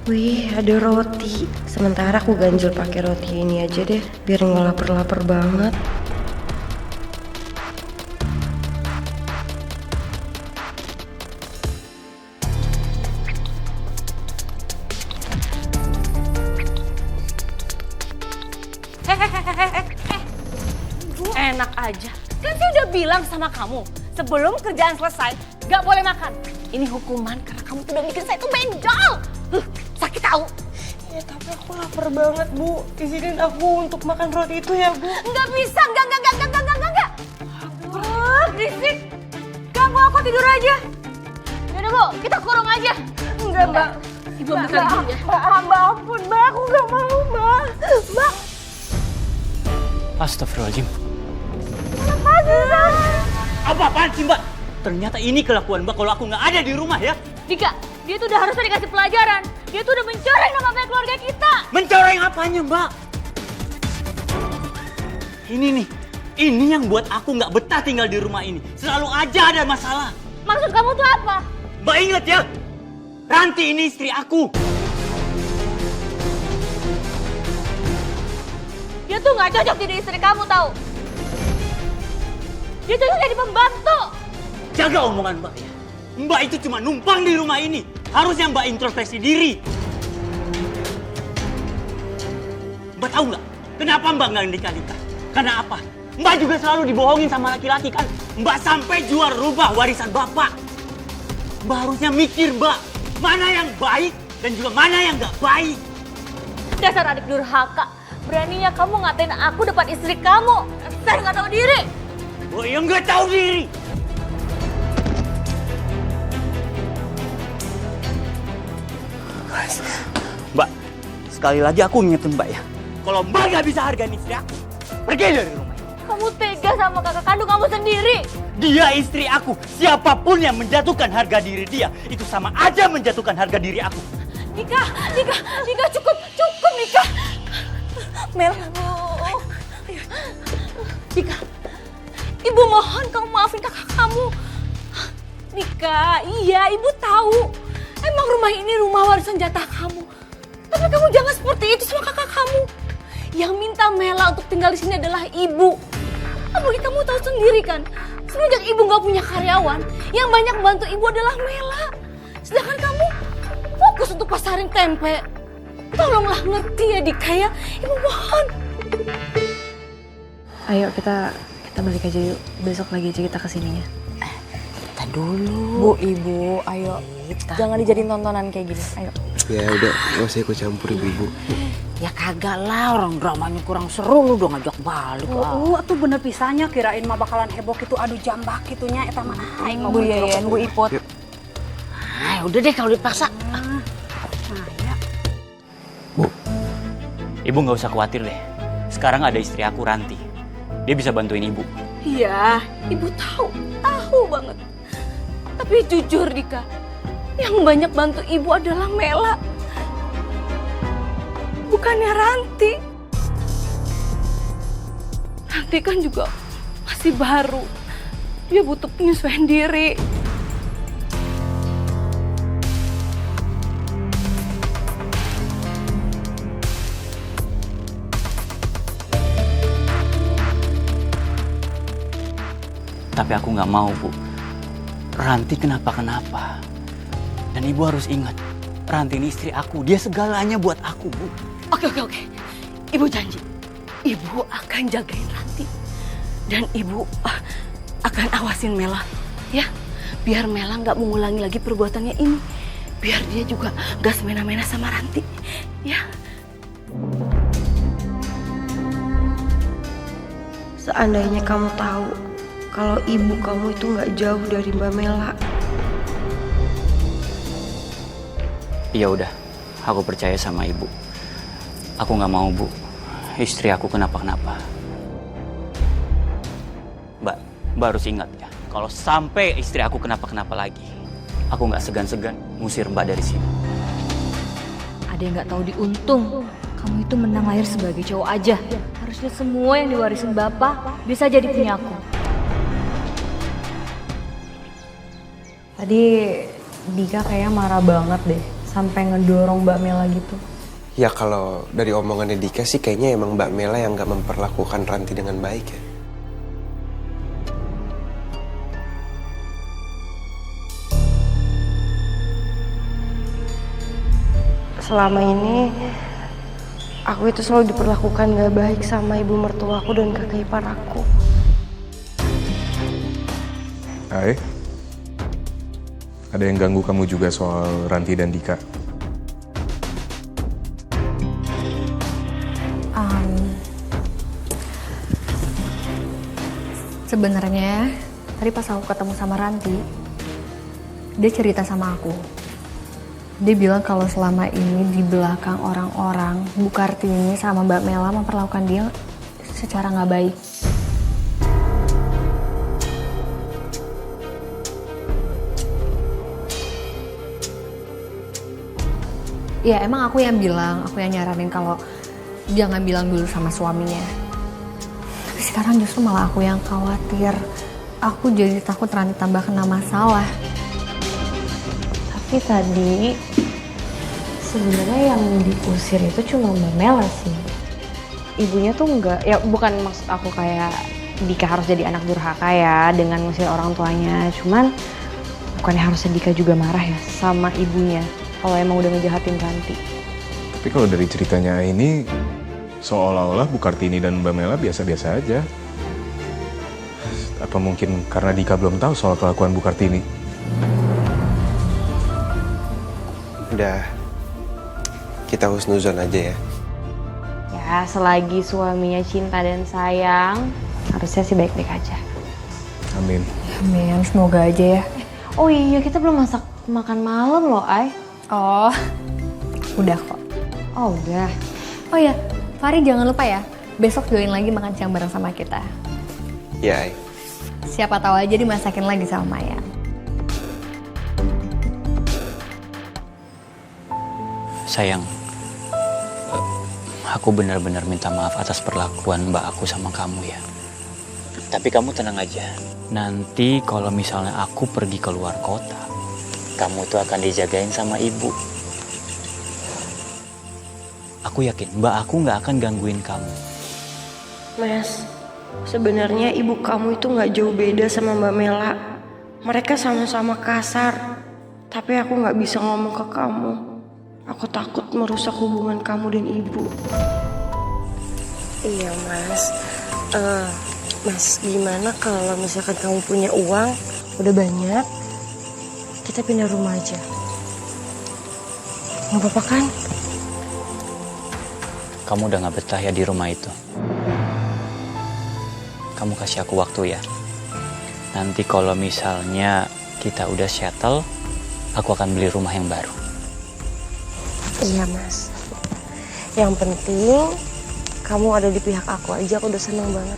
Wih, ada roti. Sementara aku ganjel pakai roti ini aja deh, biar nggak lapar-lapar banget. Enak aja. Kan saya udah bilang sama kamu, sebelum kerjaan selesai, gak boleh makan. Ini hukuman karena kamu tuh udah bikin saya tuh benjol. Sakit tahu. Ya tapi aku lapar banget, Bu. Izinin aku untuk makan roti itu ya, Bu. Nggak bisa, enggak. Berisik. Ganggu aku tidur aja. Yaudah Bu, kita kurung aja. Enggak, Mbak. Ibu ambil kali dulu ya. Mbak, ampun, Mbak. Aku nggak mau, Mbak. Mbak. Astagfirullahaladzim. Apa-apaan sih Mbak? Ternyata ini kelakuan Mbak kalau aku nggak ada di rumah ya. Dika, dia tuh udah harusnya dikasih pelajaran. Dia tuh udah mencoreng nama baik keluarga kita. Mencoreng apanya Mbak? Ini yang buat aku nggak betah tinggal di rumah ini. Selalu aja ada masalah. Maksud kamu tuh apa? Mbak inget ya, Ranti ini istri aku. Dia tuh nggak cocok jadi istri kamu tahu. Dia cocok jadi pembantu. Jaga omongan Mbak ya. Mbak itu cuma numpang di rumah ini. Harusnya Mbak introspeksi diri. Mbak tahu nggak? Kenapa Mbak nggak nikah? Karena apa? Mbak juga selalu dibohongin sama laki-laki kan? Mbak sampai jual rubah warisan Bapak. Mbak harusnya mikir Mbak. Mana yang baik dan juga mana yang nggak baik. Dasar adik durhaka. Beraninya kamu ngatain aku depan istri kamu. Saya nggak tahu diri. Oh yang nggak tahu diri. Mbak, sekali lagi aku ingetin Mbak ya. Kalau Mbak nggak bisa hargain istri aku, pergi dari rumah ini. Kamu tega sama kakak kandung kamu sendiri. Dia istri aku. Siapapun yang menjatuhkan harga diri dia, itu sama aja menjatuhkan harga diri aku. Nika, cukup Nika. Mel, Nika, Ibu mohon kamu maafin kakak kamu. Nika, iya Ibu tahu. Emang rumah ini rumah warisan jatah kamu. Tapi kamu jangan seperti itu sama kakak kamu. Yang minta Mela untuk tinggal di sini adalah Ibu. Apalagi kamu tahu sendiri kan, semenjak Ibu nggak punya karyawan, yang banyak bantu Ibu adalah Mela. Sedangkan kamu fokus untuk pasarin tempe. Tolonglah ngerti ya Dika ya, Ibu mohon. Ayo kita balik aja yuk. Besok lagi aja kita kesininya. Kita dulu. Bu, Ibu, ayo. Jangan dijadiin tontonan kayak gini. Ayo. Ya udah, gak usah ikut campur ibu. Ya kagak lah, orang dramanya kurang seru lu udah ngajak balik. Tuh bener pisahnya kirain mah bakalan heboh gitu, adu jambak gitunya eta mah. Bu Yayan, Bu Ipot. Udah deh kalau dipaksa. Ibu nggak usah khawatir deh. Sekarang ada istri aku Ranti. Dia bisa bantuin ibu. Iya, Ibu tahu banget. Tapi jujur Dika, yang banyak bantu Ibu adalah Mela. Bukannya Ranti. Ranti kan juga masih baru. Dia butuh penyesuaian diri. Tapi aku nggak mau, Bu. Ranti kenapa-kenapa. Dan ibu harus ingat, Ranti ini istri aku. Dia segalanya buat aku, Bu. Oke. Ibu janji, Ibu akan jagain Ranti. Dan Ibu akan awasin Mela, ya. Biar Mela nggak mengulangi lagi perbuatannya ini. Biar dia juga nggak semena-mena sama Ranti, ya. Seandainya kamu tahu kalau ibu kamu itu nggak jauh dari Mbak Mela. Ya udah, aku percaya sama ibu. Aku nggak mau, Bu, istri aku kenapa-kenapa. Mbak harus ingat ya, kalau sampai istri aku kenapa-kenapa lagi, aku nggak segan-segan ngusir Mbak dari sini. Ada yang nggak tahu diuntung. Kamu itu menang lahir sebagai cowok aja. Harusnya semua yang diwarisin Bapak bisa jadi punya aku. Tadi Dika kayaknya marah banget deh sampai ngedorong Mbak Mela gitu. Ya kalau dari omongannya Dika sih kayaknya emang Mbak Mela yang gak memperlakukan Ranti dengan baik ya. Selama ini aku itu selalu diperlakukan gak baik sama ibu mertuaku dan kakak ipar aku. Hai. Ada yang ganggu kamu juga soal Ranti dan Dika? Sebenarnya tadi pas aku ketemu sama Ranti, dia cerita sama aku. Dia bilang kalau selama ini di belakang orang-orang, Bu Kartini sama Mbak Mela memperlakukan dia secara nggak baik. Ya emang aku yang nyaranin kalau jangan bilang dulu sama suaminya. Tapi sekarang justru malah aku yang khawatir. Aku jadi takut Ranti tambah kena masalah. Tapi tadi sebenarnya yang diusir itu cuma Mbak Mela sih. Ibunya tuh enggak, ya bukan maksud aku kayak Dika harus jadi anak durhaka ya dengan ngusir orang tuanya. Cuman bukannya harusnya Dika juga marah ya sama ibunya kalau emang udah ngejahatin Ranti. Tapi kalau dari ceritanya ini, seolah-olah Bu Kartini dan Mbak Mela biasa-biasa aja. Apa mungkin karena Dika belum tahu soal kelakuan Bu Kartini? Udah, kita husnuzon aja ya. Ya selagi suaminya cinta dan sayang, harusnya sih baik-baik aja. Amin. Amin, semoga aja ya. Oh iya, kita belum masak makan malam loh, Ay. Oh, udah kok. Oh udah. Oh ya, Fari jangan lupa ya, besok join lagi makan siang bareng sama kita. Ya, Ay. Siapa tahu aja dimasakin lagi sama Maya. Sayang, aku benar-benar minta maaf atas perlakuan mbak aku sama kamu ya. Tapi kamu tenang aja. Nanti kalau misalnya aku pergi ke luar kota, kamu tuh akan dijagain sama ibu. Aku yakin mbak aku nggak akan gangguin kamu. Mas, sebenarnya ibu kamu itu nggak jauh beda sama Mbak Mela. Mereka sama-sama kasar, tapi aku nggak bisa ngomong ke kamu. Aku takut merusak hubungan kamu dan ibu. Iya mas, mas gimana kalau misalkan kamu punya uang udah banyak, kita pindah rumah aja. Nggak apa-apa kan? Kamu udah gak betah ya di rumah itu. Kamu kasih aku waktu ya. Nanti kalau misalnya kita udah settle, aku akan beli rumah yang baru. Iya mas. Yang penting kamu ada di pihak aku aja, aku udah seneng banget.